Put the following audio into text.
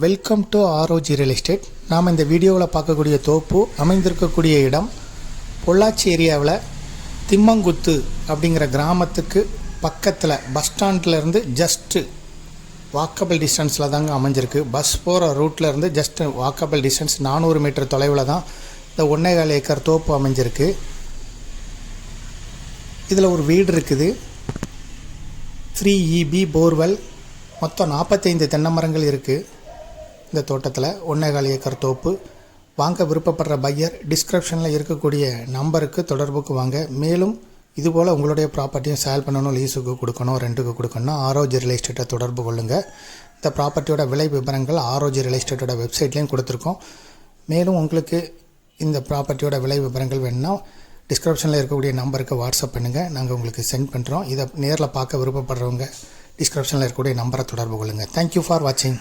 Welcome to ROG real estate. நாம் இந்த வீடியோவில் பார்க்கக்கூடிய தோப்பு அமைந்திருக்கக்கூடிய இடம் பொள்ளாச்சி ஏரியாவில் திம்மங்குத்து அப்படிங்கிற கிராமத்துக்கு பக்கத்தில் பஸ் ஸ்டாண்ட்லேருந்து ஜஸ்ட்டு வாக்கபிள் டிஸ்டன்ஸில் தாங்க அமைஞ்சிருக்கு. பஸ் போகிற ரூட்லேருந்து ஜஸ்ட்டு வாக்கபிள் டிஸ்டன்ஸ் 400 மீட்டர் தொலைவில் தான் இந்த 1.25 ஏக்கர் தோப்பு அமைஞ்சிருக்கு. இதில் ஒரு வீடு இருக்குது, 3 EB போர்வெல், மொத்தம் 45 தென்னை மரங்கள் இருக்குது. இந்த தோட்டத்தில் 1.25 ஏக்கர் தோப்பு. வாங்க விருப்பப்படுற பையர் டிஸ்கிரிப்ஷனில் இருக்கக்கூடிய நம்பருக்கு தொடர்புக்கு வாங்க. மேலும் இதுபோல் உங்களுடைய ப்ராப்பர்ட்டியும் சேல் பண்ணணும், லீஸுக்கு கொடுக்கணும், ரெண்ட்டுக்கு கொடுக்கணும்னா ஆர்ஓஜி ரியல் எஸ்டேட்டை தொடர்பு கொள்ளுங்கள். இந்த ப்ராப்பர்ட்டியோட விலை விவரங்கள் ஆர்ஓஜி ரியல் எஸ்டேட்டோட வெப்சைட்லேயும் கொடுத்துருக்கோம். மேலும் உங்களுக்கு இந்த ப்ராப்பர்ட்டியோட விலை விவரங்கள் வேணும்னா டிஸ்கிரிப்ஷனில் இருக்கக்கூடிய நம்பருக்கு வாட்ஸ்அப் பண்ணுங்கள், நாங்கள் உங்களுக்கு சென்ட் பண்ணுறோம். இதை நேரில் பார்க்க விருப்பப்படுறவங்க டிஸ்கிரிப்ஷனில் இருக்கக்கூடிய நம்பரை தொடர்பு கொள்ளுங்கள். தேங்க்யூ ஃபார் வாட்சிங்.